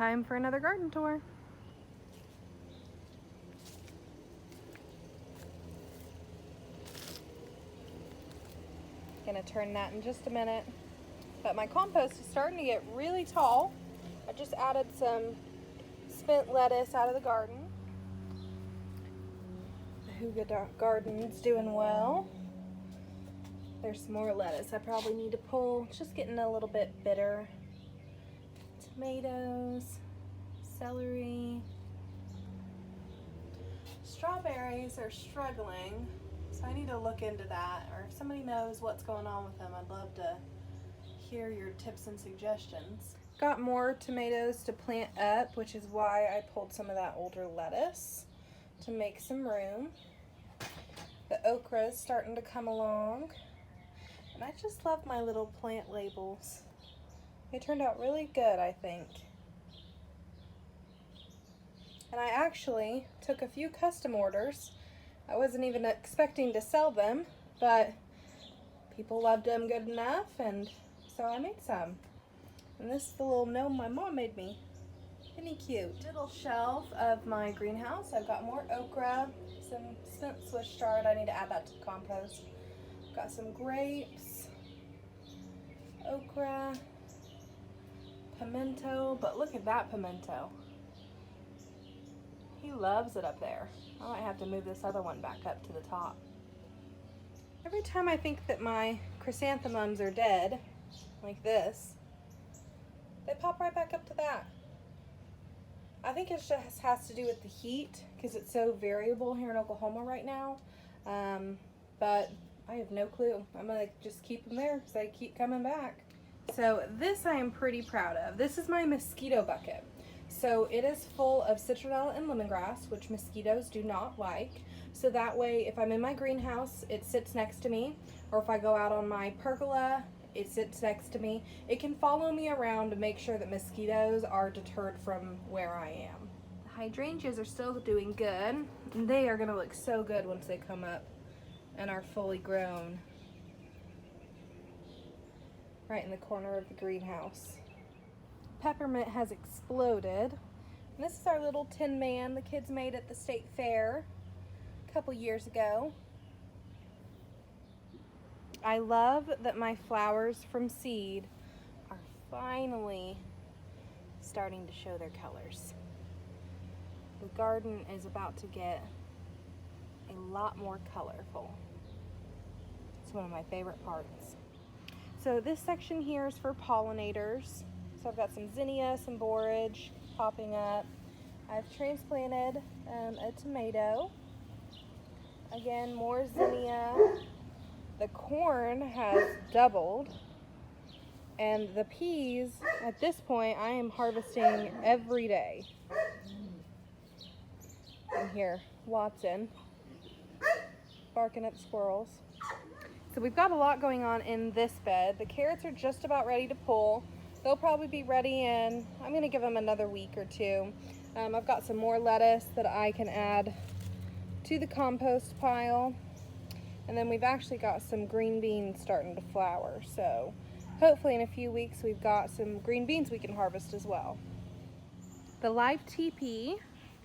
Time for another garden tour. Gonna turn that in just a minute. But my compost is starting to get really tall. I just added some spent lettuce out of the garden. The Huga garden's doing well. There's some more lettuce I probably need to pull. It's just getting a little bit bitter. Tomatoes, celery. Strawberries are struggling, so I need to look into that. Or if somebody knows what's going on with them, I'd love to hear your tips and suggestions. Got more tomatoes to plant up, which is why I pulled some of that older lettuce to make some room. The okra is starting to come along. And I just love my little plant labels. They turned out really good, I think. And I actually took a few custom orders. I wasn't even expecting to sell them, but people loved them good enough, and so I made some. And this is the little gnome my mom made me. Isn't he cute? Little shelf of my greenhouse. I've got more okra, some spent Swiss chard. I need to add that to the compost. Got some grapes, okra, pimento, but look at that pimento. He loves it up there. I might have to move this other one back up to the top. Every time I think that my chrysanthemums are dead, like this, they pop right back up to that. I think it just has to do with the heat because it's so variable here in Oklahoma right now. But I have no clue. I'm gonna just keep them there because they keep coming back. So this I am pretty proud of. This is my mosquito bucket. So it is full of citronella and lemongrass, which mosquitoes do not like. So that way, if I'm in my greenhouse, it sits next to me. Or if I go out on my pergola, it sits next to me. It can follow me around to make sure that mosquitoes are deterred from where I am. The hydrangeas are still doing good. And they are gonna look so good once they come up and are fully grown. Right in the corner of the greenhouse. Peppermint has exploded. And this is our little tin man the kids made at the state fair a couple years ago. I love that my flowers from seed are finally starting to show their colors. The garden is about to get a lot more colorful. It's one of my favorite parts. So this section here is for pollinators. So I've got some zinnia, some borage popping up. I've transplanted a tomato. Again, more zinnia. The corn has doubled. And the peas, at this point, I am harvesting every day. And here, Watson, barking at squirrels. So we've got a lot going on in this bed. The carrots are just about ready to pull. They'll probably be ready in, I'm gonna give them another week or two. I've got some more lettuce that I can add to the compost pile. And then we've actually got some green beans starting to flower. So hopefully in a few weeks we've got some green beans we can harvest as well. The live teepee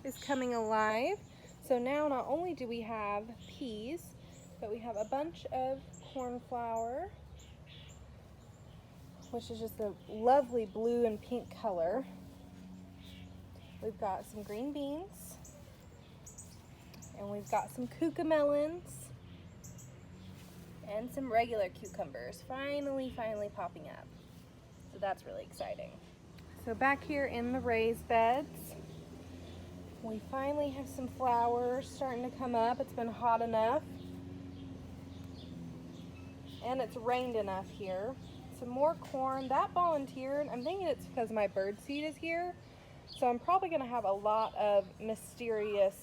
is coming alive. So now not only do we have peas, but we have a bunch of cornflower, which is just a lovely blue and pink color. We've got some green beans, and we've got some cucamelons, and some regular cucumbers finally popping up. So that's really exciting. So back here in the raised beds, we finally have some flowers starting to come up. It's been hot enough, and it's rained enough here. Some more corn. That volunteered. I'm thinking it's because my bird seed is here. So I'm probably going to have a lot of mysterious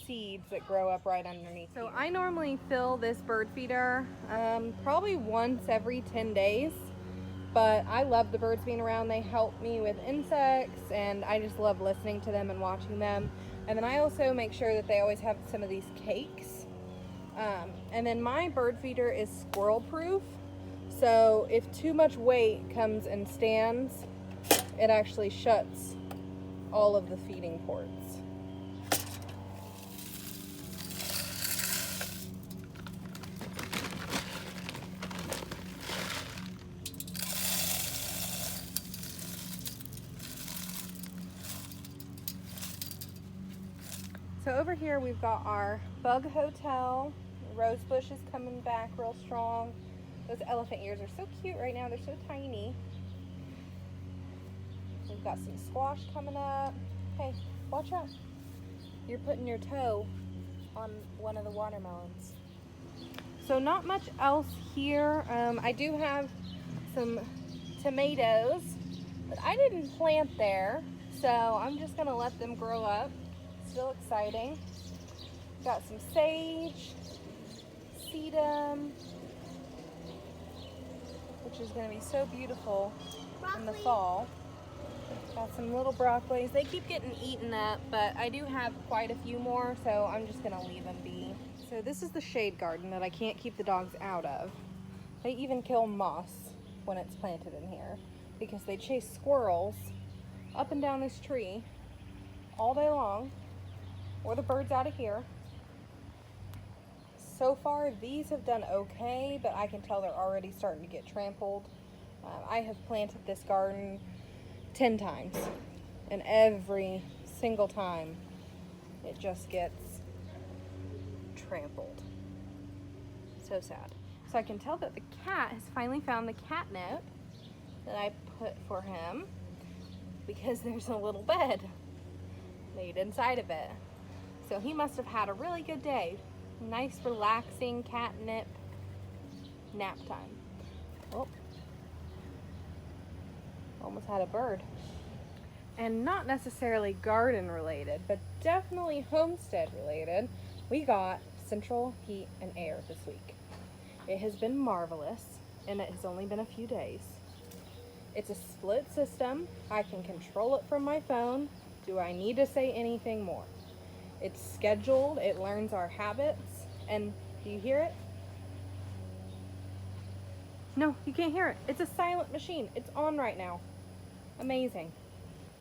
seeds that grow up right underneath. So I normally fill this bird feeder probably once every 10 days. But I love the birds being around. They help me with insects, and I just love listening to them and watching them. And then I also make sure that they always have some of these cakes. And then my bird feeder is squirrel proof. So if too much weight comes and stands, it actually shuts all of the feeding ports. So over here we've got our bug hotel. Rose bush is coming back real strong. Those elephant ears are so cute right now. They're so tiny. We've got some squash coming up. Hey, watch out. You're putting your toe on one of the watermelons. So not much else here. I do have some tomatoes that I didn't plant there. So I'm just gonna let them grow up. Still exciting. Got some sage, sedum, which is going to be so beautiful in the fall. Got some little broccolis. They keep getting eaten up, but I do have quite a few more, so I'm just going to leave them be. So this is the shade garden that I can't keep the dogs out of. They even kill moss when it's planted in here because they chase squirrels up and down this tree all day long, or the birds out of here. So far, these have done okay, but I can tell they're already starting to get trampled. I have planted this garden 10 times, and every single time it just gets trampled. So sad. So I can tell that the cat has finally found the catnip that I put for him because there's a little bed made inside of it. So he must have had a really good day. Nice, relaxing catnip nap time. Oh, almost had a bird. And not necessarily garden related, but definitely homestead related, we got central heat and air this week. It has been marvelous, and it has only been a few days. It's a split system. I can control it from my phone. Do I need to say anything more? It's scheduled, it learns our habits, and do you hear it? No, you can't hear it. It's a silent machine. It's on right now. Amazing.